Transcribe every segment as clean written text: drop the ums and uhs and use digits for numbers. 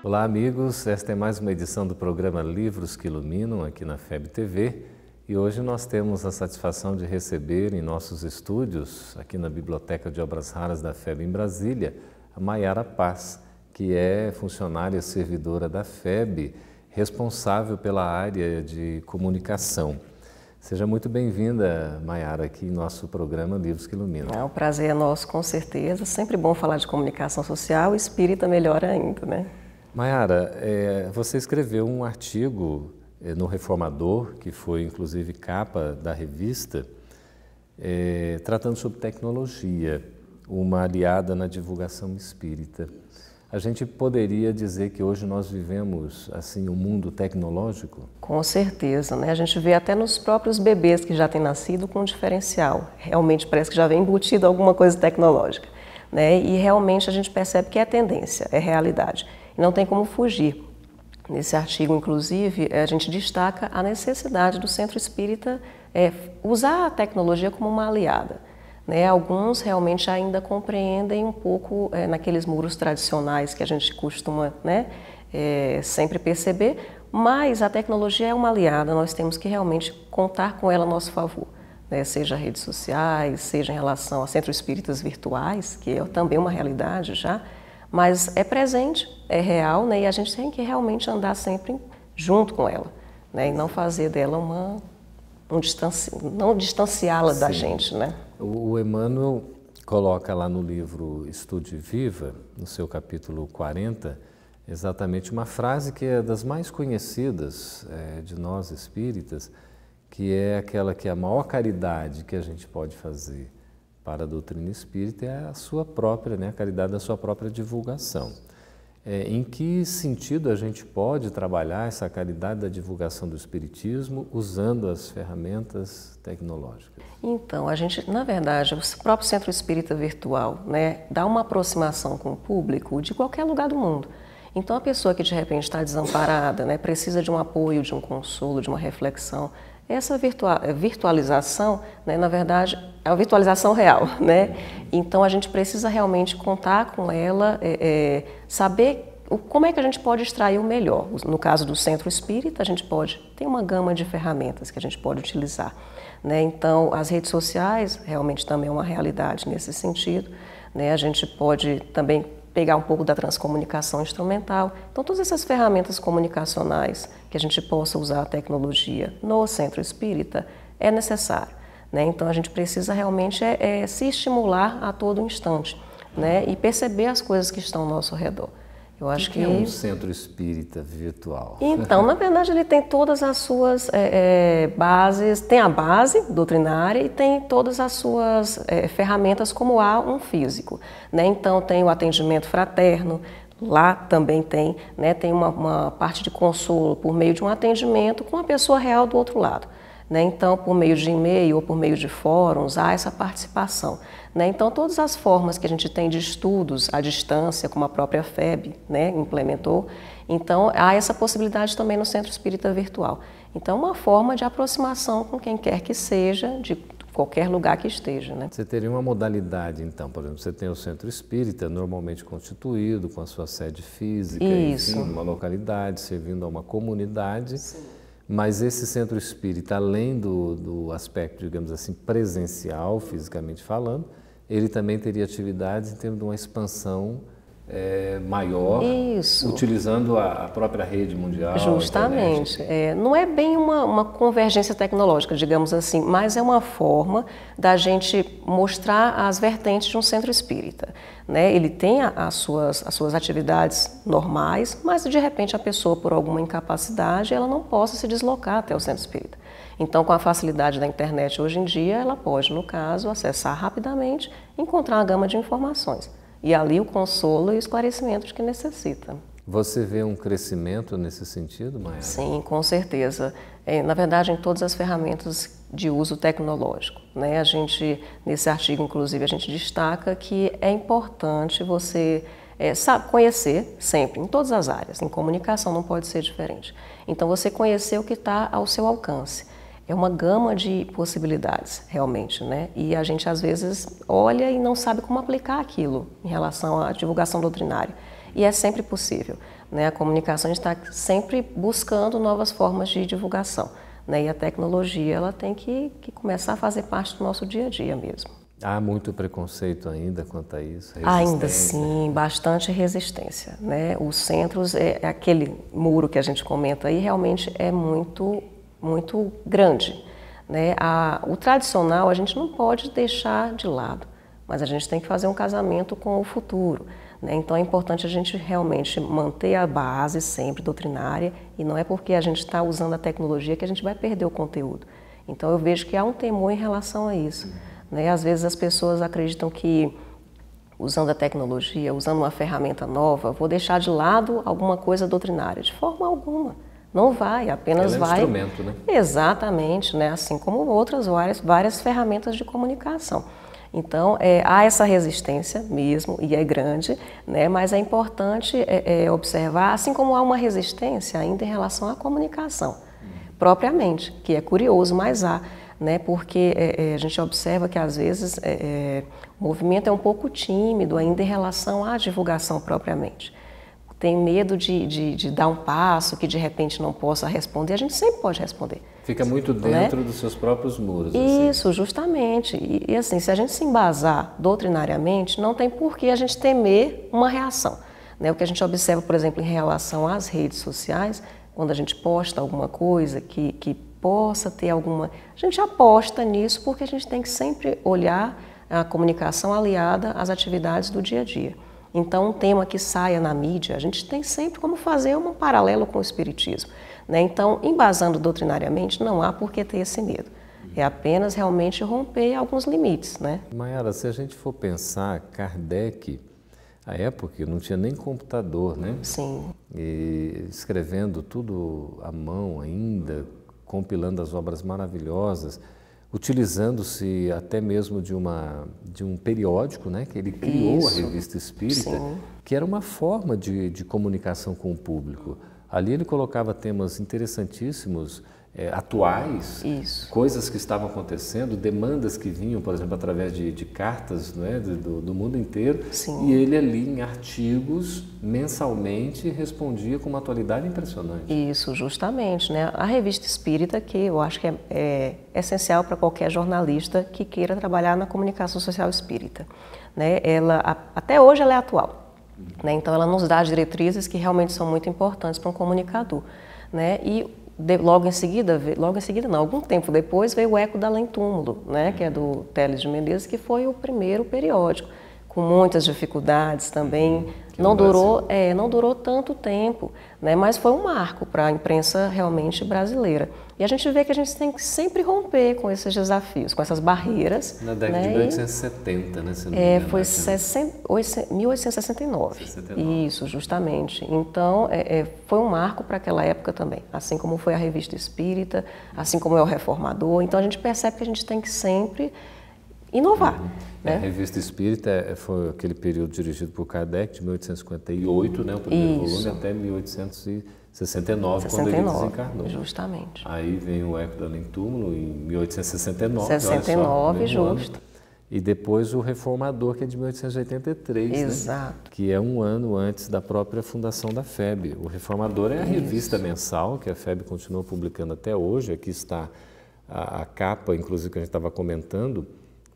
Olá, amigos. Esta é mais uma edição do programa Livros que Iluminam, aqui na FEB TV. E hoje nós temos a satisfação de receber em nossos estúdios, aqui na Biblioteca de Obras Raras da FEB em Brasília, a Mayara Paz, que é funcionária servidora da FEB, responsável pela área de comunicação. Seja muito bem-vinda, Mayara, aqui em nosso programa Livros que Iluminam. O prazer é nosso, com certeza. Sempre bom falar de comunicação social, espírita melhor ainda, né? Mayara, você escreveu um artigo no Reformador, que foi inclusive capa da revista, tratando sobre tecnologia, uma aliada na divulgação espírita. A gente poderia dizer que hoje nós vivemos assim um mundo tecnológico? Com certeza, né? A gente vê até nos próprios bebês que já têm nascido com um diferencial. Realmente parece que já vem embutido alguma coisa tecnológica, né? E realmente a gente percebe que é tendência, é realidade. E não tem como fugir. Nesse artigo, inclusive, a gente destaca a necessidade do Centro Espírita usar a tecnologia como uma aliada. Alguns realmente ainda compreendem um pouco naqueles muros tradicionais que a gente costuma sempre perceber, mas a tecnologia é uma aliada, nós temos que realmente contar com ela a nosso favor, seja redes sociais, seja em relação a centros espíritas virtuais, que é também uma realidade já, mas é presente, é real, e a gente tem que realmente andar sempre junto com ela, e não fazer dela não distanciá-la da gente, né? O Emmanuel coloca lá no livro Estude Viva, no seu capítulo 40, exatamente uma frase que é das mais conhecidas de nós espíritas, que é aquela que a maior caridade que a gente pode fazer para a doutrina espírita é a sua própria, a caridade da sua própria divulgação. Em que sentido a gente pode trabalhar essa caridade da divulgação do Espiritismo usando as ferramentas tecnológicas? Então, a gente, na verdade, o próprio Centro Espírita Virtual, dá uma aproximação com o público de qualquer lugar do mundo. Então, a pessoa que de repente está desamparada, precisa de um apoio, de um consolo, de uma reflexão, essa virtualização, na verdade, é uma virtualização real, Então, a gente precisa realmente contar com ela, saber como é que a gente pode extrair o melhor. No caso do Centro Espírita, a gente tem uma gama de ferramentas que a gente pode utilizar, Então, as redes sociais realmente também é uma realidade nesse sentido, A gente pode também pegar um pouco da transcomunicação instrumental. Então, todas essas ferramentas comunicacionais que a gente possa usar a tecnologia no Centro Espírita é necessário, Então, a gente precisa realmente se estimular a todo instante, E perceber as coisas que estão ao nosso redor. Eu acho que é um centro espírita virtual? Então, na verdade, ele tem todas as suas bases, tem a base doutrinária e tem todas as suas ferramentas como há um físico, Então, tem o atendimento fraterno, lá também tem uma parte de consolo por meio de um atendimento com a pessoa real do outro lado. Então, por meio de e-mail ou por meio de fóruns, há essa participação. Então, todas as formas que a gente tem de estudos à distância, como a própria FEB implementou, então há essa possibilidade também no Centro Espírita Virtual. Então, uma forma de aproximação com quem quer que seja, de qualquer lugar que esteja. Você teria uma modalidade, então, por exemplo, você tem o Centro Espírita normalmente constituído, com a sua sede física, enfim, numa localidade, servindo a uma comunidade. Sim. Mas esse centro espírita, além do aspecto, digamos assim, presencial, fisicamente falando, ele também teria atividades em termos de uma expansão maior, utilizando a própria rede mundial. Justamente. Não é bem uma convergência tecnológica, digamos assim, mas é uma forma da gente mostrar as vertentes de um centro espírita. Ele tem as suas atividades normais, mas de repente a pessoa, por alguma incapacidade, ela não possa se deslocar até o centro espírita. Então, com a facilidade da internet hoje em dia, ela pode, no caso, acessar rapidamente e encontrar uma gama de informações. E ali o consolo e o esclarecimento que necessita. Você vê um crescimento nesse sentido, Mayara? Sim, com certeza. Na verdade, em todas as ferramentas de uso tecnológico. A gente, nesse artigo, inclusive, a gente destaca que é importante você conhecer sempre, em todas as áreas. Em comunicação não pode ser diferente. Então, você conhecer o que está ao seu alcance. É uma gama de possibilidades, realmente, E a gente, às vezes, olha e não sabe como aplicar aquilo em relação à divulgação doutrinária. e é sempre possível, né? A comunicação, a gente está sempre buscando novas formas de divulgação, né? E a tecnologia, ela tem que começar a fazer parte do nosso dia a dia mesmo. Há muito preconceito ainda quanto a isso? Ainda sim, bastante resistência, né? Os centros, aquele muro que a gente comenta aí, realmente é muito grande, né? O tradicional a gente não pode deixar de lado, mas a gente tem que fazer um casamento com o futuro, né? Então é importante a gente realmente manter a base sempre doutrinária, e não é porque a gente está usando a tecnologia que a gente vai perder o conteúdo. Então eu vejo que há um temor em relação a isso, né? Às vezes as pessoas acreditam que usando a tecnologia, usando uma ferramenta nova, vou deixar de lado alguma coisa doutrinária. De forma alguma. Não vai, apenas ela é um vai... instrumento, né? Exatamente, né? Assim como outras várias ferramentas de comunicação. Então, há essa resistência mesmo, e é grande, né? Mas é importante observar, assim como há uma resistência ainda em relação à comunicação, propriamente, que é curioso, mas há, né? Porque a gente observa que às vezes o movimento é um pouco tímido ainda em relação à divulgação propriamente. Tem medo de dar um passo que de repente não possa responder, a gente sempre pode responder. Fica muito dentro, né, dos seus próprios muros. Isso, assim. Justamente. E assim, se a gente se embasar doutrinariamente, não tem por que a gente temer uma reação, né? O que a gente observa, por exemplo, em relação às redes sociais, quando a gente posta alguma coisa que possa ter alguma... A gente aposta nisso porque a gente tem que sempre olhar a comunicação aliada às atividades do dia a dia. Então, um tema que saia na mídia, a gente tem sempre como fazer um paralelo com o Espiritismo, né? Então, embasando doutrinariamente, não há por que ter esse medo. É apenas realmente romper alguns limites, né? Mayara, se a gente for pensar, Kardec, à época, não tinha nem computador, né? Sim. E escrevendo tudo à mão ainda, compilando as obras maravilhosas, utilizando-se até mesmo de um periódico, né, que ele criou, a Revista Espírita, sim, que era uma forma de comunicação com o público. Ali ele colocava temas interessantíssimos, atuais, coisas que estavam acontecendo, demandas que vinham, por exemplo, através de cartas, não é, do mundo inteiro, sim, e ele ali em artigos, mensalmente, respondia com uma atualidade impressionante. Isso, justamente, né? A Revista Espírita, que eu acho que é essencial para qualquer jornalista que queira trabalhar na comunicação social espírita, né? Até hoje ela é atual, né? Então ela nos dá diretrizes que realmente são muito importantes para um comunicador, né? E logo em seguida não, algum tempo depois veio o Eco do Além Túmulo, né, que é do Teles de Menezes, que foi o primeiro periódico, com muitas dificuldades também, não durou tanto tempo, né, mas foi um marco para a imprensa realmente brasileira. E a gente vê que a gente tem que sempre romper com esses desafios, com essas barreiras. Na década de 1870, né? Se não me engano, foi 1869. 69. Isso, justamente. Então, foi um marco para aquela época também, assim como foi a Revista Espírita, assim como é o Reformador. Então, a gente percebe que a gente tem que sempre inovar. Né? A Revista Espírita foi aquele período dirigido por Kardec, de 1858, né, o primeiro volume, até 1869, quando ele desencarnou. Justamente. Aí vem o Eco do Além Túmulo, em 1869. 69, justo. E depois o Reformador, que é de 1883, exato, né? Que é um ano antes da própria fundação da FEB. O Reformador é a revista mensal, que a FEB continua publicando até hoje. Aqui está a capa, inclusive, que a gente estava comentando,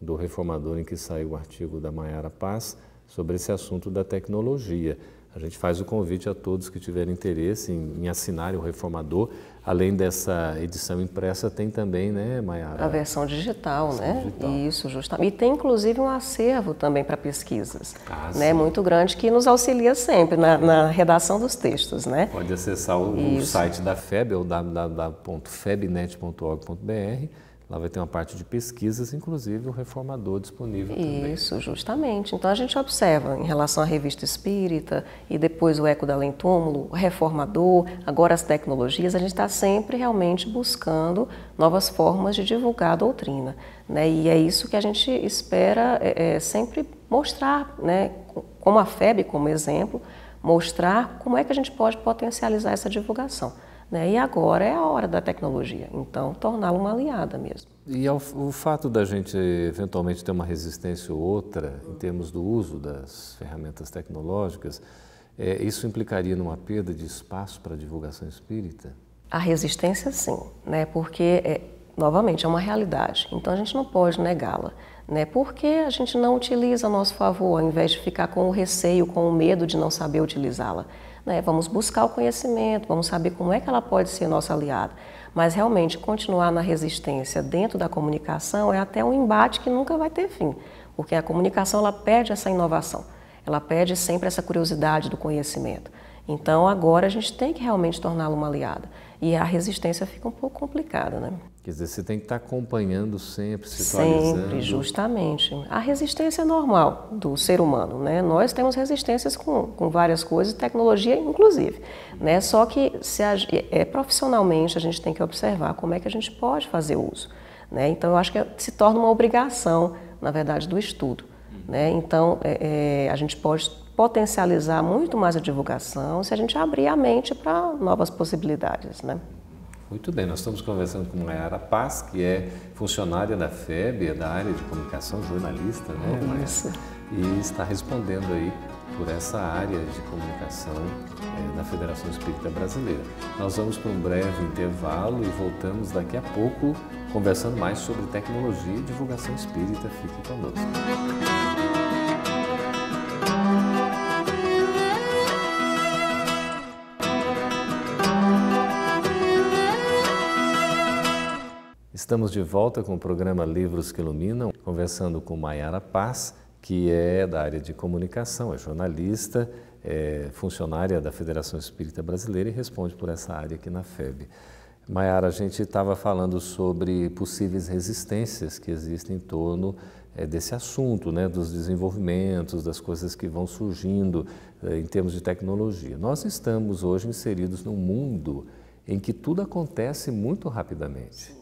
do Reformador, em que saiu o artigo da Mayara Paz sobre esse assunto da tecnologia. A gente faz o convite a todos que tiverem interesse em assinarem o Reformador. Além dessa edição impressa, tem também, né, Mayara? A versão digital, né? Isso, justamente. E tem, inclusive, um acervo também para pesquisas, né? Muito grande, que nos auxilia sempre na redação dos textos, né? Pode acessar o site da FEB, é o www.febnet.org.br. Lá vai ter uma parte de pesquisas, inclusive o Reformador disponível também. Isso, justamente. Então a gente observa em relação à Revista Espírita e depois o Eco do Além Túmulo, o Reformador, agora as tecnologias, a gente está sempre realmente buscando novas formas de divulgar a doutrina, né? E é isso que a gente espera sempre mostrar, né? Como a FEB, como exemplo, mostrar como é que a gente pode potencializar essa divulgação. E agora é a hora da tecnologia, então torná-la uma aliada mesmo. E o fato da gente eventualmente ter uma resistência ou outra em termos do uso das ferramentas tecnológicas, Isso implicaria numa perda de espaço para a divulgação espírita? A resistência, sim, né? Porque, novamente, é uma realidade, então a gente não pode negá-la. Né? Porque a gente não utiliza a nosso favor, ao invés de ficar com o receio, com o medo de não saber utilizá-la. Né? Vamos buscar o conhecimento, vamos saber como é que ela pode ser nossa aliada. Mas realmente continuar na resistência dentro da comunicação é até um embate que nunca vai ter fim, porque a comunicação ela pede essa inovação, ela pede sempre essa curiosidade do conhecimento. Então agora a gente tem que realmente torná-la uma aliada. E a resistência fica um pouco complicada, né? Quer dizer, você tem que estar acompanhando sempre, se atualizando. Sempre, justamente. A resistência é normal do ser humano, né? Nós temos resistências com várias coisas, tecnologia inclusive, né? Só que profissionalmente a gente tem que observar como é que a gente pode fazer uso, né? Então eu acho que se torna uma obrigação, na verdade, do estudo, né? Então a gente pode potencializar muito mais a divulgação se a gente abrir a mente para novas possibilidades, né? Muito bem, nós estamos conversando com Mayara Paz, que é funcionária da FEB, da área de comunicação, jornalista, né, Mayara? Isso. E está respondendo aí por essa área de comunicação da Federação Espírita Brasileira. Nós vamos para um breve intervalo e voltamos daqui a pouco conversando mais sobre tecnologia e divulgação espírita. Fique conosco. Estamos de volta com o programa Livros que Iluminam, conversando com Mayara Paz, que é da área de comunicação, é jornalista, é funcionária da Federação Espírita Brasileira e responde por essa área aqui na FEB. Mayara, a gente estava falando sobre possíveis resistências que existem em torno desse assunto, né, dos desenvolvimentos, das coisas que vão surgindo em termos de tecnologia. Nós estamos hoje inseridos num mundo em que tudo acontece muito rapidamente.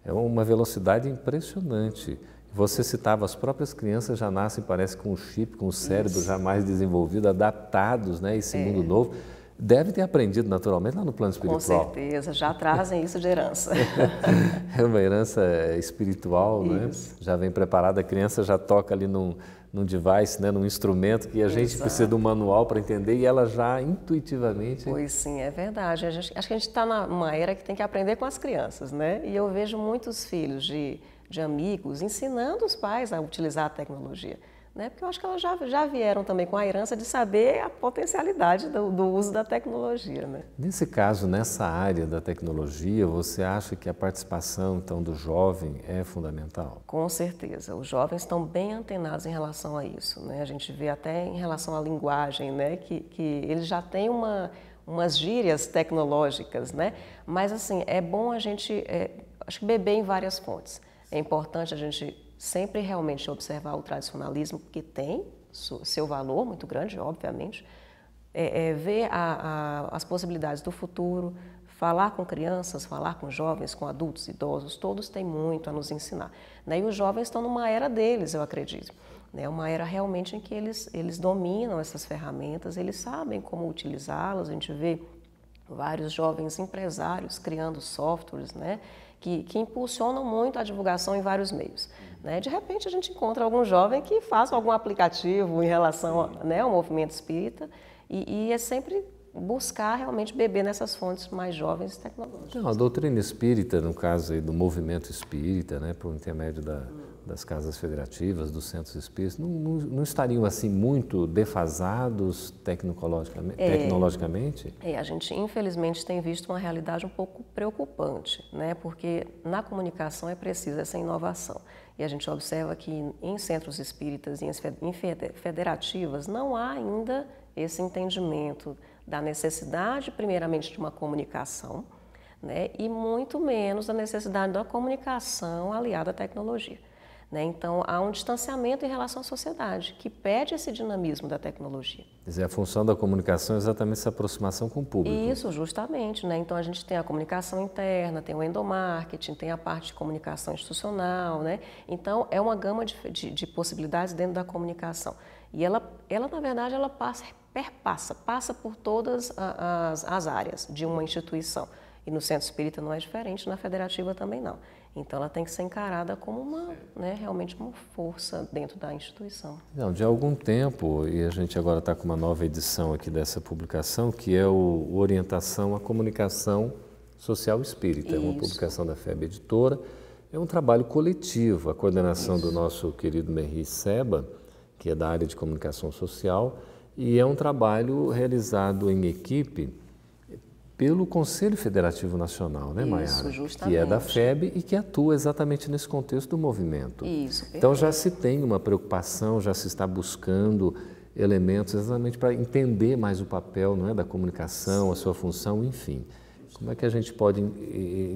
É uma velocidade impressionante. Você citava, as próprias crianças já nascem, parece, com um chip, com o cérebro já mais desenvolvido, adaptados, né, a esse mundo novo. Deve ter aprendido naturalmente lá no plano espiritual. Com certeza, já trazem isso de herança. É uma herança espiritual, né? Já vem preparada, a criança já toca ali num device, né, num instrumento que a gente precisa do manual para entender e ela já intuitivamente... Pois sim, é verdade. Acho que a gente está numa era que tem que aprender com as crianças, né? E eu vejo muitos filhos de amigos ensinando os pais a utilizar a tecnologia, né? Porque eu acho que elas já vieram também com a herança de saber a potencialidade do uso da tecnologia, né? Nesse caso, nessa área da tecnologia, você acha que a participação, então, do jovem é fundamental? Com certeza. Os jovens estão bem antenados em relação a isso, né? A gente vê até em relação à linguagem, né? Que eles já têm umas gírias tecnológicas, né? Mas, assim, é bom a gente, acho que beber em várias fontes. É importante a gente sempre realmente observar o tradicionalismo, que tem seu valor muito grande, obviamente, ver as possibilidades do futuro, falar com crianças, falar com jovens, com adultos, idosos, todos têm muito a nos ensinar, né? E os jovens estão numa era deles, eu acredito, né? Uma era realmente em que eles dominam essas ferramentas, eles sabem como utilizá-las. A gente vê vários jovens empresários criando softwares, né? Que impulsionam muito a divulgação em vários meios, né? De repente a gente encontra algum jovem que faz algum aplicativo em relação ao movimento espírita e é sempre buscar realmente beber nessas fontes mais jovens e tecnológicas. Então, a doutrina espírita, no caso aí do movimento espírita, né, por intermédio das casas federativas, dos centros espíritas, não estariam assim muito defasados tecnologicamente? A gente infelizmente tem visto uma realidade um pouco preocupante, né? Porque na comunicação é preciso essa inovação. E a gente observa que em centros espíritas e em federativas não há ainda esse entendimento da necessidade, primeiramente, de uma comunicação, né? E muito menos da necessidade da comunicação aliada à tecnologia, né? Então, há um distanciamento em relação à sociedade, que pede esse dinamismo da tecnologia. Quer dizer, a função da comunicação é exatamente essa aproximação com o público. Isso, justamente, né? Então, a gente tem a comunicação interna, tem o endomarketing, tem a parte de comunicação institucional, né? Então, é uma gama de possibilidades dentro da comunicação. E ela na verdade, ela passa por todas as áreas de uma instituição. E no centro espírita não é diferente, na federativa também não. Então, ela tem que ser encarada como uma, né, realmente uma força dentro da instituição. Não, de algum tempo, e a gente agora está com uma nova edição aqui dessa publicação, que é o Orientação à Comunicação Social Espírita. É uma publicação da FEB Editora. É um trabalho coletivo, a coordenação do nosso querido Merri Seba, que é da área de comunicação social, e é um trabalho realizado em equipe pelo Conselho Federativo Nacional, né, Maiara? Justamente. Que é da FEB e que atua exatamente nesse contexto do movimento. Isso, perfeito. Então já se tem uma preocupação, já se está buscando elementos exatamente para entender mais o papel, não é, da comunicação, a sua função, enfim. Como é que a gente pode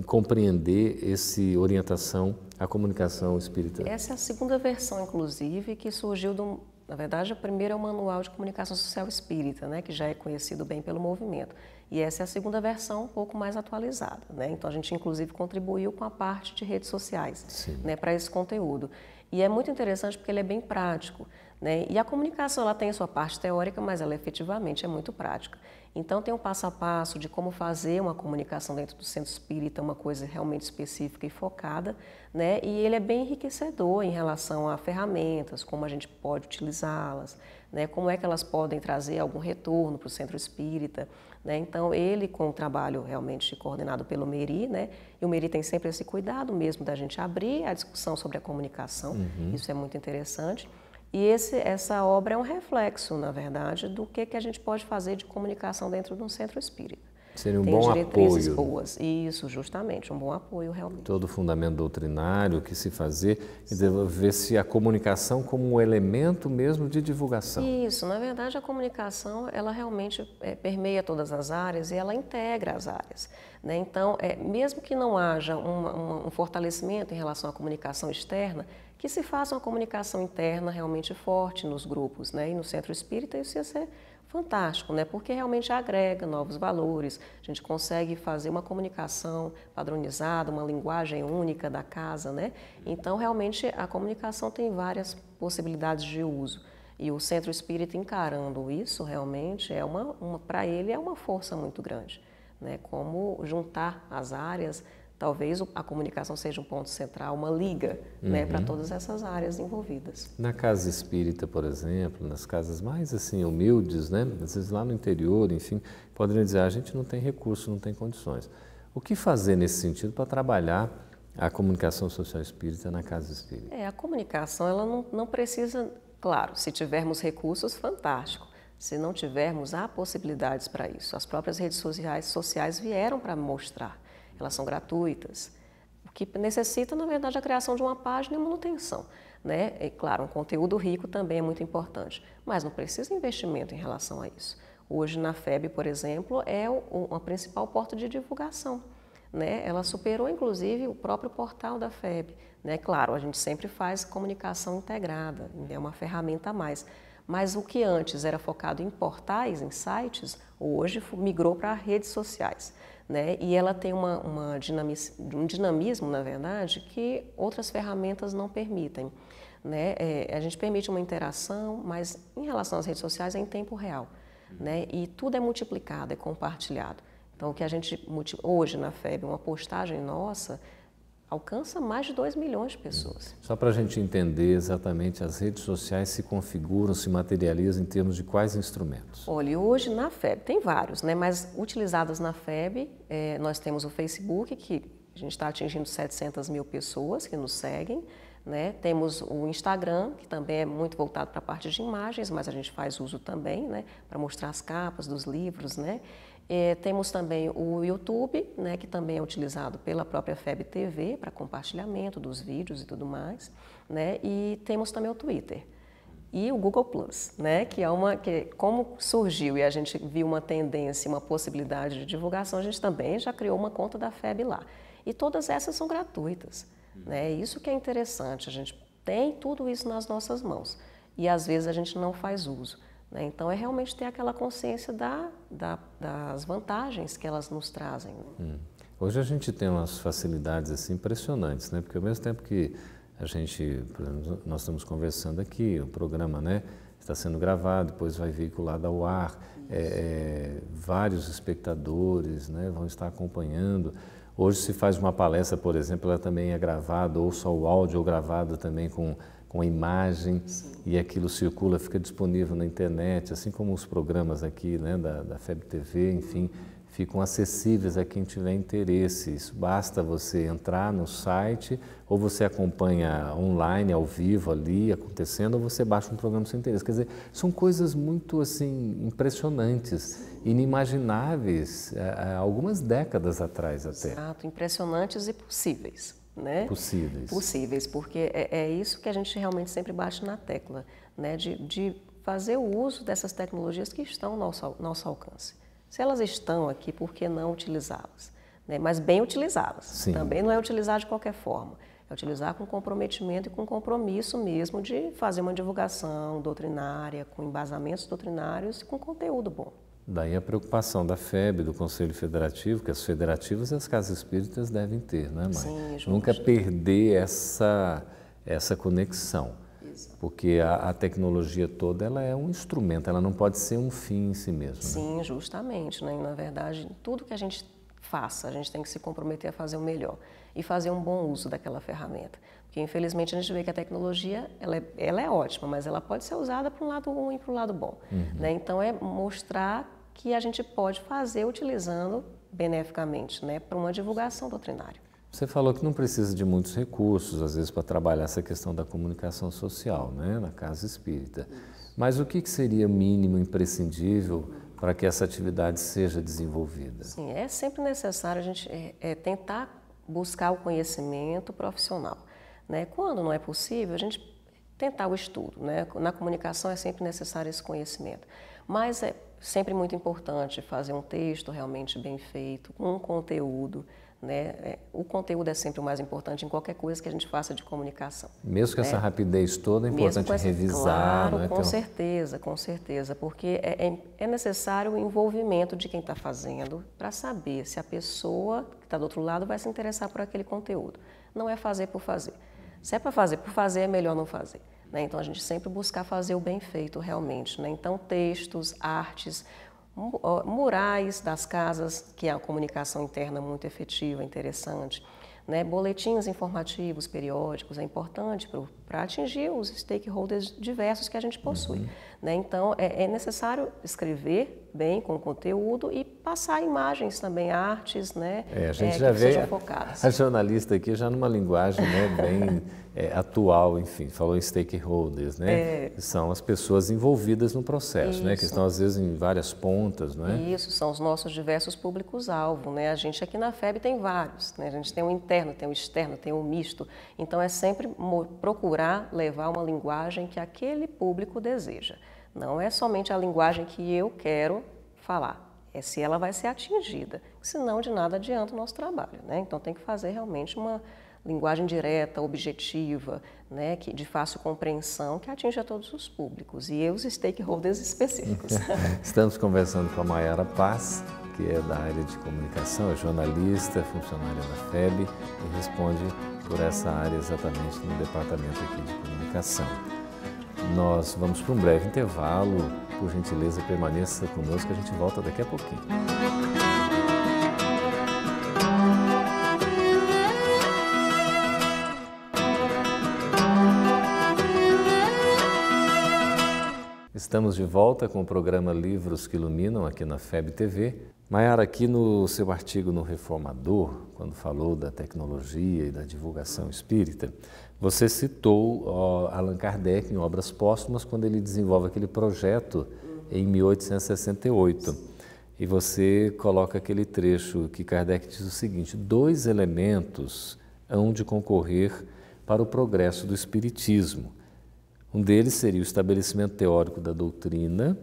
compreender essa orientação à comunicação espírita? Essa é a segunda versão, inclusive, que surgiu na verdade, a primeira é o Manual de Comunicação Social Espírita, né, que já é conhecido bem pelo movimento. E essa é a segunda versão, um pouco mais atualizada, né? Então, a gente, inclusive, contribuiu com a parte de redes sociais, né, para esse conteúdo. E é muito interessante porque ele é bem prático, né? E a comunicação, ela tem a sua parte teórica, mas ela efetivamente é muito prática. Então, tem um passo a passo de como fazer uma comunicação dentro do centro espírita, uma coisa realmente específica e focada, né? E ele é bem enriquecedor em relação a ferramentas, como a gente pode utilizá-las, né? Como é que elas podem trazer algum retorno para o centro espírita, né? Então, ele, com o trabalho realmente coordenado pelo Merri, né? E o Merri tem sempre esse cuidado mesmo da gente abrir a discussão sobre a comunicação, isso é muito interessante. E essa obra é um reflexo, na verdade, do que a gente pode fazer de comunicação dentro de um centro espírita. Seria um Tem bom diretrizes apoio. boas. Isso, justamente, um bom apoio realmente. Todo o fundamento doutrinário que se fazer, e ver se a comunicação como um elemento mesmo de divulgação. Isso, na verdade a comunicação ela realmente permeia todas as áreas e ela integra as áreas, né? Então, mesmo que não haja um fortalecimento em relação à comunicação externa, que se faça uma comunicação interna realmente forte nos grupos, né? E no centro espírita isso ia ser fantástico, né? Porque realmente agrega novos valores, a gente consegue fazer uma comunicação padronizada, uma linguagem única da casa, né? Então, realmente, a comunicação tem várias possibilidades de uso. E o centro espírita encarando isso, realmente, para ele é uma força muito grande, né? Como juntar as áreas. Talvez a comunicação seja um ponto central, uma liga, né, para todas essas áreas envolvidas. Na casa espírita, por exemplo, nas casas mais assim humildes, né, às vezes lá no interior, enfim, poderiam dizer, a gente não tem recurso, não tem condições. O que fazer nesse sentido para trabalhar a comunicação social espírita na casa espírita? A comunicação ela não precisa, claro, se tivermos recursos, fantástico. Se não tivermos, há possibilidades para isso. As próprias redes sociais vieram para mostrar. Elas são gratuitas, o que necessita, na verdade, a criação de uma página e manutenção, né? E, claro, um conteúdo rico também é muito importante, mas não precisa investimento em relação a isso. Hoje, na FEB, por exemplo, é a principal porta de divulgação, né? Ela superou, inclusive, o próprio portal da FEB, né? Claro, a gente sempre faz comunicação integrada, é uma ferramenta a mais. Mas o que antes era focado em portais, em sites, hoje migrou para redes sociais, né? E ela tem um dinamismo, na verdade, que outras ferramentas não permitem, né? A gente permite uma interação, mas em relação às redes sociais é em tempo real, né? E tudo é multiplicado, é compartilhado. Então, o que a gente, hoje na FEB, uma postagem nossa, alcança mais de 2 milhões de pessoas. Só para a gente entender exatamente, as redes sociais se configuram, se materializam em termos de quais instrumentos? Olha, hoje na FEB, tem vários, né? Mas utilizadas na FEB, nós temos o Facebook, que a gente está atingindo 700 mil pessoas que nos seguem, né? Temos o Instagram, que também é muito voltado para a parte de imagens, mas a gente faz uso também, né? Para mostrar as capas dos livros, né? Temos também o YouTube, né, que também é utilizado pela própria FEB TV para compartilhamento dos vídeos e tudo mais, né, e temos também o Twitter e o Google Plus, né, que como surgiu e a gente viu uma tendência, uma possibilidade de divulgação, a gente também já criou uma conta da FEB lá. E todas essas são gratuitas, né, isso que é interessante, a gente tem tudo isso nas nossas mãos e às vezes a gente não faz uso. Então, é realmente ter aquela consciência das vantagens que elas nos trazem. Hoje a gente tem umas facilidades assim, impressionantes, né? Porque ao mesmo tempo que nós estamos conversando aqui, o programa, né, está sendo gravado, depois vai veiculado ao ar, vários espectadores, né, vão estar acompanhando. Hoje se faz uma palestra, por exemplo, ela também é gravada, ou só o áudio, ou gravado também com a imagem. Sim. E aquilo circula, fica disponível na internet, assim como os programas aqui, né, da FEB TV, enfim, ficam acessíveis a quem tiver interesse. Isso basta você entrar no site, ou você acompanha online, ao vivo ali, acontecendo, ou você baixa um programa sem interesse. Quer dizer, são coisas muito assim impressionantes, inimagináveis, há algumas décadas atrás até. Exato, impressionantes e possíveis. Né? Possíveis. Possíveis, porque é isso que a gente realmente sempre bate na tecla, né? De fazer o uso dessas tecnologias que estão ao nosso alcance. Se elas estão aqui, por que não utilizá-las? Né? Mas bem utilizá-las. Sim. Também não é utilizar de qualquer forma, é utilizar com comprometimento e com compromisso mesmo de fazer uma divulgação doutrinária, com embasamentos doutrinários e com conteúdo bom. Daí a preocupação da FEB, do Conselho Federativo, que as federativas e as casas espíritas devem ter, né, mãe? Sim, justo. Nunca perder essa conexão, Exato. Porque a tecnologia toda ela é um instrumento, ela não pode ser um fim em si mesma. Sim, né? justamente. Né? E, na verdade, tudo que a gente faça, a gente tem que se comprometer a fazer o melhor e fazer um bom uso daquela ferramenta. Porque, infelizmente, a gente vê que a tecnologia ela é ótima, mas ela pode ser usada para um lado ruim e para um lado bom. Né? Então, é mostrar que a gente pode fazer utilizando beneficamente, né, para uma divulgação doutrinária. Você falou que não precisa de muitos recursos, às vezes, para trabalhar essa questão da comunicação social, né, na casa espírita. Isso. Mas o que seria mínimo, imprescindível para que essa atividade seja desenvolvida? Sim, é sempre necessário a gente tentar buscar o conhecimento profissional. Né? Quando não é possível, a gente tentar o estudo. Né? Na comunicação é sempre necessário esse conhecimento. Mas é sempre muito importante fazer um texto realmente bem feito, com um conteúdo. Né? O conteúdo é sempre o mais importante em qualquer coisa que a gente faça de comunicação. Mesmo com essa rapidez toda, é importante revisar. Claro, né? Com certeza, porque é necessário o envolvimento de quem está fazendo para saber se a pessoa que está do outro lado vai se interessar por aquele conteúdo. Não é fazer por fazer. Se é para fazer por fazer, é melhor não fazer. Né? Então, a gente sempre buscar fazer o bem feito realmente. Né? Então, textos, artes, murais das casas, que é a comunicação interna muito efetiva, interessante. Né? Boletins informativos, periódicos, é importante para atingir os stakeholders diversos que a gente possui. Né? Então, é necessário escrever bem com conteúdo e passar imagens também, artes, né? A gente já que vê sejam focadas. A jornalista aqui já numa linguagem, né, bem atual, enfim, falou em stakeholders, né? São as pessoas envolvidas no processo, Isso. né, que estão às vezes em várias pontas, não é? Isso, são os nossos diversos públicos-alvo, né? A gente aqui na FEB tem vários, né? A gente tem o interno, tem o externo, tem o misto, então é sempre procurar levar uma linguagem que aquele público deseja. Não é somente a linguagem que eu quero falar, é se ela vai ser atingida, senão de nada adianta o nosso trabalho, né? Então tem que fazer realmente uma linguagem direta, objetiva, né, de fácil compreensão, que atinja todos os públicos e os stakeholders específicos. Estamos conversando com a Mayara Paz, que é da área de comunicação, é jornalista, funcionária da FEB e responde por essa área exatamente no departamento aqui de comunicação. Nós vamos para um breve intervalo, por gentileza permaneça conosco, a gente volta daqui a pouquinho. Estamos de volta com o programa Livros que Iluminam aqui na FEB TV. Mayara, aqui no seu artigo no Reformador, quando falou da tecnologia e da divulgação espírita, você citou Allan Kardec em Obras Póstumas, quando ele desenvolve aquele projeto em 1868. E você coloca aquele trecho que Kardec diz o seguinte: 2 elementos hão de concorrer para o progresso do espiritismo. Um deles seria o estabelecimento teórico da doutrina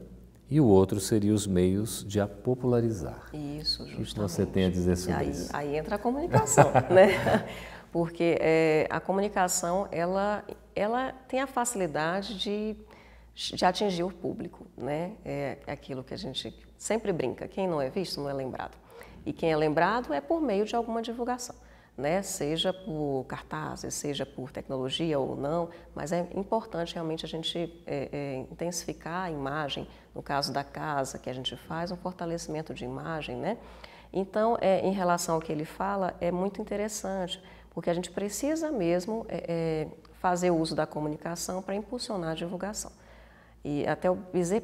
e o outro seria os meios de a popularizar. Isso, justamente. O que você tem a dizer sobre isso? Aí entra a comunicação, né? Porque a comunicação, ela tem a facilidade de atingir o público, né? É aquilo que a gente sempre brinca, quem não é visto não é lembrado. E quem é lembrado é por meio de alguma divulgação. Né? Seja por cartazes, seja por tecnologia ou não, mas é importante realmente a gente intensificar a imagem, no caso da casa que a gente faz, um fortalecimento de imagem, né? Então, em relação ao que ele fala, é muito interessante, porque a gente precisa mesmo fazer uso da comunicação para impulsionar a divulgação. E até o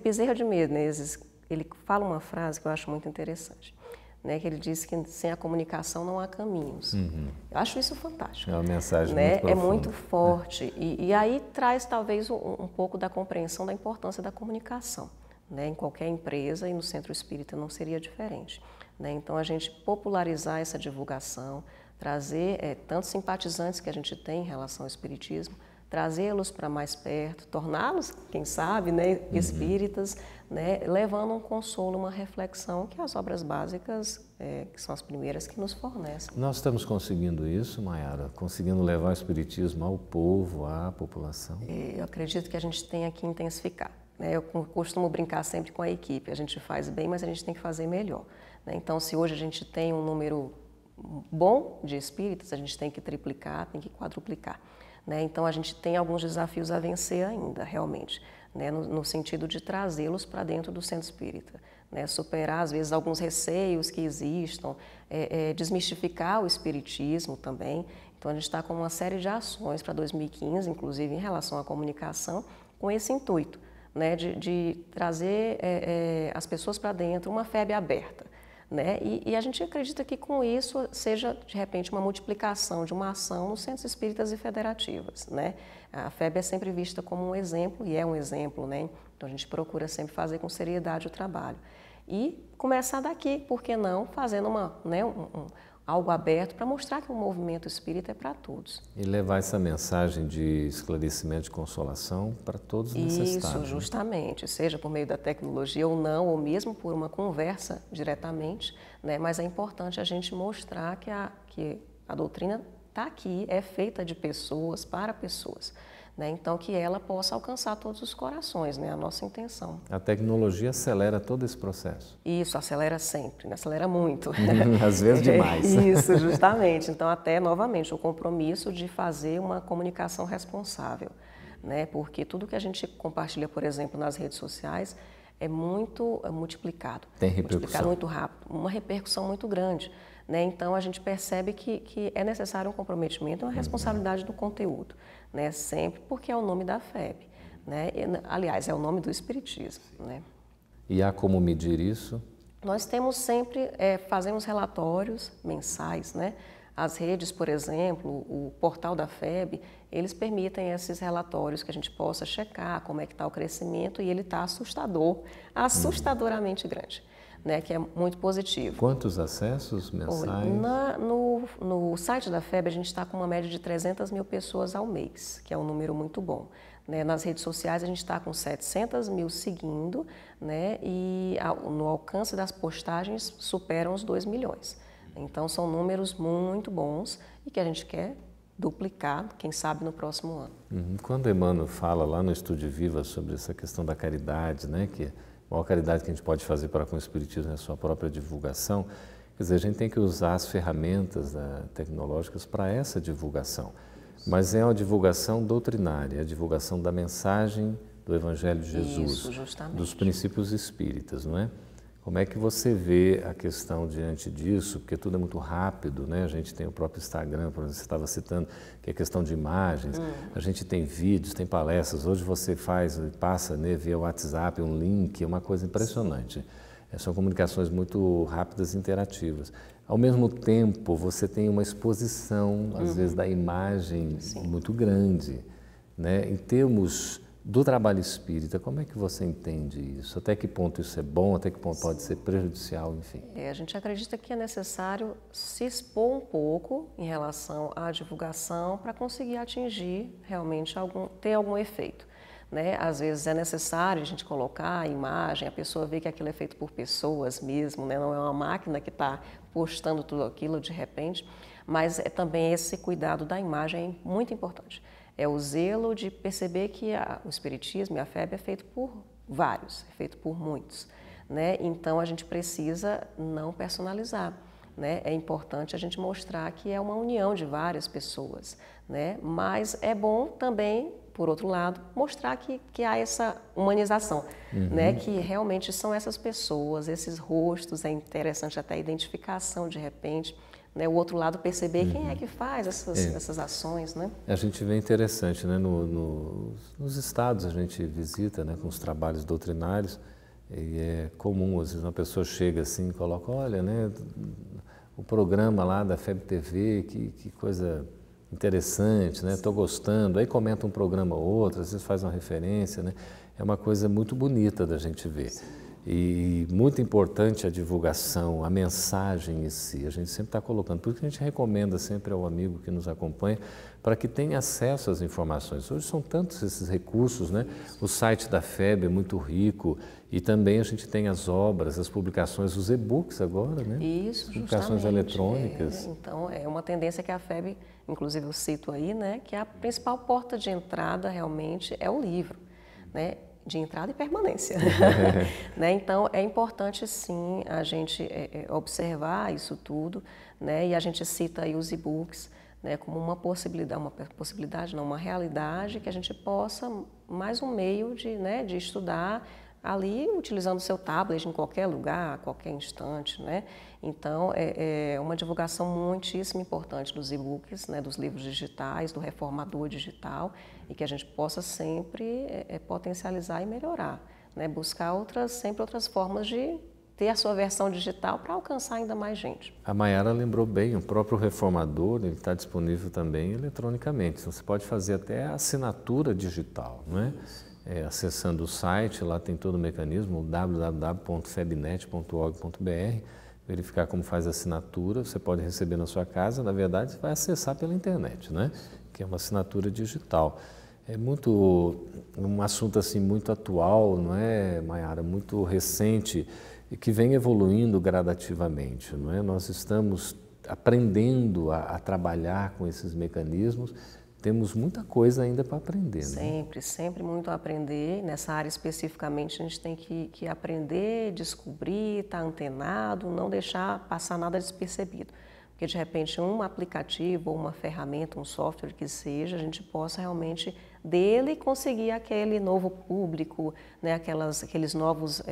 Bezerra de Menezes, ele fala uma frase que eu acho muito interessante, né, que ele diz que sem a comunicação não há caminhos. Eu acho isso fantástico. É uma mensagem, né? muito profunda. É muito forte. E aí traz talvez um pouco da compreensão da importância da comunicação, né? Em qualquer empresa, e no Centro Espírita não seria diferente, né? Então a gente popularizar essa divulgação, trazer tantos simpatizantes que a gente tem em relação ao Espiritismo, trazê-los para mais perto, torná-los, quem sabe, né, espíritas, né, levando um consolo, uma reflexão que as obras básicas, que são as primeiras que nos fornecem. Nós estamos conseguindo isso, Mayara? Conseguindo levar o Espiritismo ao povo, à população? Eu acredito que a gente tem que intensificar, né? Eu costumo brincar sempre com a equipe, a gente faz bem, mas a gente tem que fazer melhor, né? Então, se hoje a gente tem um número bom de espíritas, a gente tem que triplicar, tem que quadruplicar. Né? Então, a gente tem alguns desafios a vencer ainda, realmente, né? No sentido de trazê-los para dentro do centro espírita, né? Superar, às vezes, alguns receios que existam, desmistificar o espiritismo também. Então, a gente está com uma série de ações para 2015, inclusive em relação à comunicação, com esse intuito, né? de trazer as pessoas para dentro, uma FEB aberta. Né? E a gente acredita que com isso seja, de repente, uma multiplicação de uma ação nos centros espíritas e federativas. Né? A FEB é sempre vista como um exemplo, e é um exemplo, né? Então a gente procura sempre fazer com seriedade o trabalho. E começar daqui, por que não, fazendo algo aberto para mostrar que o movimento espírita é para todos. E levar essa mensagem de esclarecimento, de consolação para todos necessitados. Isso, justamente, seja por meio da tecnologia ou não, ou mesmo por uma conversa diretamente, né? Mas é importante a gente mostrar que a doutrina está aqui, é feita de pessoas para pessoas. Né? Então, que ela possa alcançar todos os corações, né? A nossa intenção. A tecnologia acelera todo esse processo. Isso, acelera sempre, né? Acelera muito. Às vezes demais. Isso, justamente. Então, até, novamente, o compromisso de fazer uma comunicação responsável, né? Porque tudo que a gente compartilha, por exemplo, nas redes sociais, é muito multiplicado. Tem repercussão. Multiplicado muito rápido, uma repercussão muito grande. Né? Então, a gente percebe que é necessário um comprometimento e uma responsabilidade do conteúdo, né? Sempre porque é o nome da FEB. Né? Aliás, é o nome do Espiritismo. Né? E há como medir isso? Nós temos sempre, fazemos relatórios mensais, né? As redes, por exemplo, o portal da FEB, eles permitem esses relatórios que a gente possa checar como é que está o crescimento, e ele está assustadoramente grande. Né, que é muito positivo. Quantos acessos mensais? No site da FEB, a gente está com uma média de 300 mil pessoas ao mês, que é um número muito bom. Né? Nas redes sociais, a gente está com 700 mil seguindo, né? E no alcance das postagens superam os 2 milhões. Então, são números muito bons e que a gente quer duplicar, quem sabe, no próximo ano. Quando Emmanuel fala lá no Estúdio Viva sobre essa questão da caridade, né, que a maior caridade que a gente pode fazer para com o Espiritismo é a sua própria divulgação, quer dizer, a gente tem que usar as ferramentas tecnológicas para essa divulgação. Mas é uma divulgação doutrinária, é a divulgação da mensagem do Evangelho de Jesus, Isso, justamente. Dos princípios espíritas, não é? Como é que você vê a questão diante disso? Porque tudo é muito rápido, né? A gente tem o próprio Instagram, por exemplo, você estava citando, que é questão de imagens. A gente tem vídeos, tem palestras. Hoje você passa, né, via WhatsApp, um link, é uma coisa impressionante. São comunicações muito rápidas e interativas. Ao mesmo tempo, você tem uma exposição, às vezes, da imagem muito grande, né? Em termos do trabalho espírita, como é que você entende isso? Até que ponto isso é bom, até que ponto pode ser prejudicial, enfim? A gente acredita que é necessário se expor um pouco em relação à divulgação para conseguir atingir realmente ter algum efeito. Né? Às vezes é necessário a gente colocar a imagem, a pessoa vê que aquilo é feito por pessoas mesmo, né? Não é uma máquina que está postando tudo aquilo de repente, mas também esse cuidado da imagem é muito importante. É o zelo de perceber que o Espiritismo e a FEB é feito por vários, é feito por muitos. Né? Então, a gente precisa não personalizar. Né? É importante a gente mostrar que é uma união de várias pessoas. Né? Mas é bom também por outro lado, mostrar que há essa humanização, né? Que realmente são essas pessoas, esses rostos, é interessante até a identificação de repente, né? O outro lado perceber quem é que faz essas ações, né? A gente vê interessante, né? Nos estados a gente visita, né? Com os trabalhos doutrinários, e é comum, às vezes uma pessoa chega assim e coloca, olha, né? O programa lá da FEB TV, que coisa interessante, né? Estou gostando. Aí comenta um programa ou outro, às vezes faz uma referência, né? É uma coisa muito bonita da gente ver. E muito importante a divulgação, a mensagem em si. A gente sempre está colocando. Por isso que a gente recomenda sempre ao amigo que nos acompanha para que tenha acesso às informações. Hoje são tantos esses recursos, né? O site da FEB é muito rico e também a gente tem as obras, as publicações, os e-books agora, né? Isso, publicações justamente. eletrônicas. Então, é uma tendência que a FEB, inclusive eu cito aí, né? Que a principal porta de entrada realmente é o livro, né? De entrada e permanência. Né? Então, é importante sim a gente observar isso tudo, né? E a gente cita aí os e-books, né? Como uma possibilidade, não, uma realidade que a gente possa, mais um meio de, né? De estudar ali utilizando o seu tablet em qualquer lugar, a qualquer instante, né? Então, é uma divulgação muitíssimo importante dos e-books, né? Dos livros digitais, do reformador digital, e que a gente possa sempre potencializar e melhorar, né? Buscar sempre outras formas de ter a sua versão digital para alcançar ainda mais gente. A Mayara lembrou bem, o próprio reformador, ele está disponível também eletronicamente. Então, você pode fazer até a assinatura digital, não é? Acessando o site, lá tem todo o mecanismo, www.febnet.org.br, verificar como faz a assinatura, você pode receber na sua casa, na verdade você vai acessar pela internet, né? Que é uma assinatura digital. É um assunto assim muito atual, não é, Mayara? Muito recente e que vem evoluindo gradativamente, não é? Nós estamos aprendendo a trabalhar com esses mecanismos. Temos muita coisa ainda para aprender, né? Sempre muito a aprender. Nessa área especificamente, a gente tem que aprender, descobrir, estar antenado, não deixar passar nada despercebido. Porque, de repente, um aplicativo ou uma ferramenta, um software que seja, a gente possa realmente dele conseguir aquele novo público, né? Aqueles novos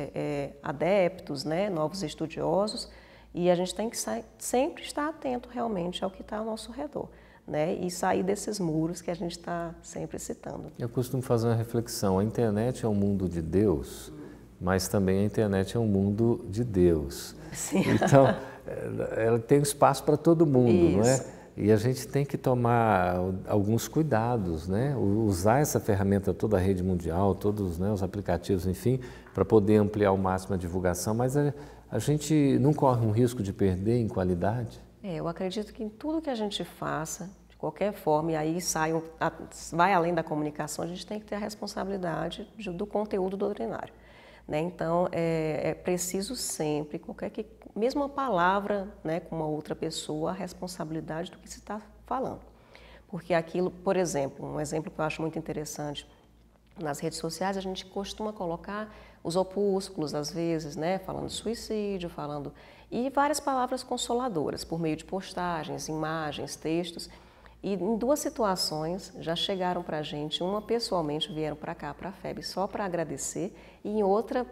adeptos, né? Novos estudiosos. E a gente tem que sempre estar atento realmente ao que está ao nosso redor. Né, e sair desses muros que a gente está sempre citando. Eu costumo fazer uma reflexão, a internet é um mundo de Deus, mas também a internet é um mundo de Deus. Sim. Então, ela tem espaço para todo mundo, Isso. não é? E a gente tem que tomar alguns cuidados, né? Usar essa ferramenta, toda a rede mundial, todos, né, os aplicativos, enfim, para poder ampliar ao máximo a divulgação, mas a gente não corre um risco de perder em qualidade? Eu acredito que em tudo que a gente faça, de qualquer forma, e aí vai além da comunicação, a gente tem que ter a responsabilidade do conteúdo doutrinário. Né? Então, é preciso sempre, mesmo uma palavra, né, com uma outra pessoa, a responsabilidade do que se está falando. Porque aquilo, por exemplo, um exemplo que eu acho muito interessante, nas redes sociais a gente costuma colocar os opúsculos, às vezes, né, falando de suicídio, e várias palavras consoladoras, por meio de postagens, imagens, textos. E em duas situações já chegaram para a gente, uma pessoalmente vieram para cá, para a FEB, só para agradecer, e em outra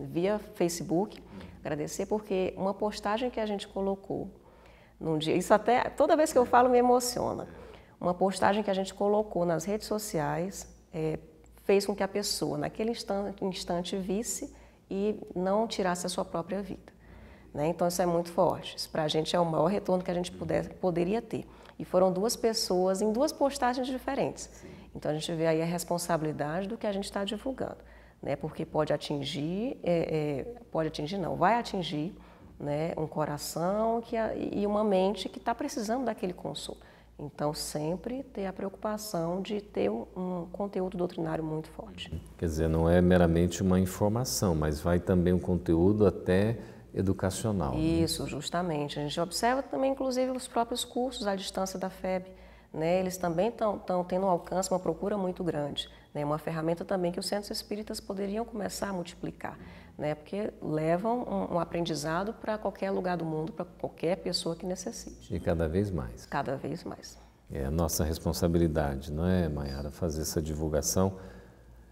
via Facebook, agradecer porque uma postagem que a gente colocou num dia, isso até, toda vez que eu falo me emociona, uma postagem que a gente colocou nas redes sociais, fez com que a pessoa, naquele instante, visse e não tirasse a sua própria vida. Né? Então, isso é muito forte. Isso, para a gente, é o maior retorno que a gente poderia ter. E foram duas pessoas em duas postagens diferentes. Então, a gente vê aí a responsabilidade do que a gente está divulgando. Né? Porque vai atingir, né, um coração e uma mente que está precisando daquele consolo. Então, sempre ter a preocupação de ter um conteúdo doutrinário muito forte. Quer dizer, não é meramente uma informação, mas vai também um conteúdo até educacional. Isso, né? Justamente. A gente observa também, inclusive, os próprios cursos à distância da FEB. Né? Eles também estão tendo um alcance, uma procura muito grande. Né? Uma ferramenta também que os centros espíritas poderiam começar a multiplicar. Né? Porque levam um aprendizado para qualquer lugar do mundo, para qualquer pessoa que necessite. E cada vez mais. Cada vez mais. É a nossa responsabilidade, não é, Maiara? Fazer essa divulgação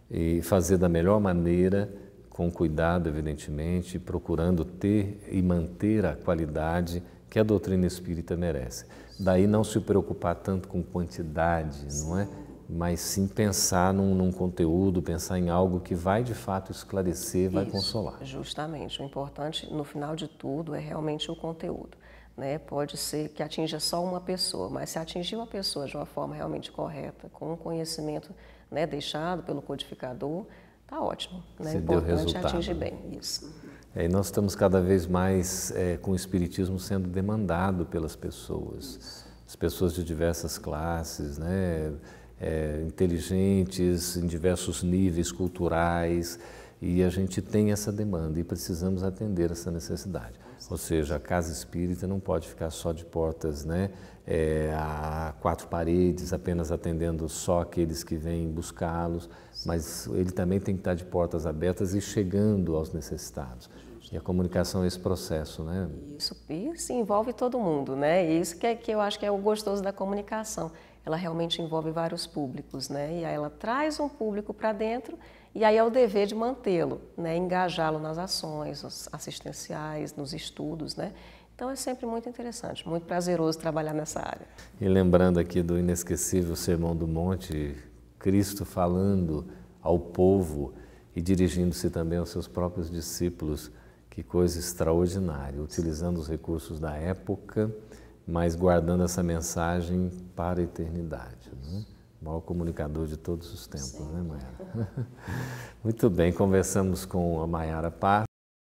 e fazer da melhor maneira, com cuidado, evidentemente, procurando ter e manter a qualidade que a doutrina espírita merece. Daí não se preocupar tanto com quantidade, não é? Mas sim pensar num conteúdo, pensar em algo que vai de fato esclarecer, vai consolar. Justamente, o importante no final de tudo é realmente o conteúdo. Né? Pode ser que atinja só uma pessoa, mas se atingir uma pessoa de uma forma realmente correta, com um conhecimento, né, deixado pelo codificador, está ótimo. Né? O importante é atingir bem isso. E nós estamos cada vez mais com o Espiritismo sendo demandado pelas pessoas. As pessoas de diversas classes, né? Inteligentes, em diversos níveis culturais, e a gente tem essa demanda e precisamos atender essa necessidade. Ou seja, a casa espírita não pode ficar só de portas, né, a quatro paredes, apenas atendendo só aqueles que vêm buscá-los, mas ele também tem que estar de portas abertas e chegando aos necessitados. E a comunicação é esse processo, né? Isso envolve todo mundo, né? E isso que eu acho que é o gostoso da comunicação. Ela realmente envolve vários públicos, né? E aí ela traz um público para dentro e aí é o dever de mantê-lo, né? Engajá-lo nas ações assistenciais, nos estudos, né? Então é sempre muito interessante, muito prazeroso trabalhar nessa área. E lembrando aqui do inesquecível Sermão do Monte, Cristo falando ao povo e dirigindo-se também aos seus próprios discípulos, que coisa extraordinária, utilizando os recursos da época, mas guardando essa mensagem para a eternidade. Né? O maior comunicador de todos os tempos, sim, né, Maiara? Muito bem, conversamos com a Maiara Parra,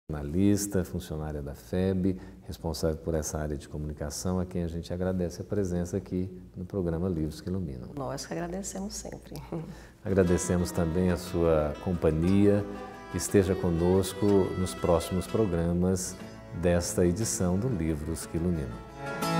jornalista, funcionária da FEB, responsável por essa área de comunicação, a quem a gente agradece a presença aqui no programa Livros que Iluminam. Nós que agradecemos sempre. Agradecemos também a sua companhia. Esteja conosco nos próximos programas desta edição do Livros que Iluminam.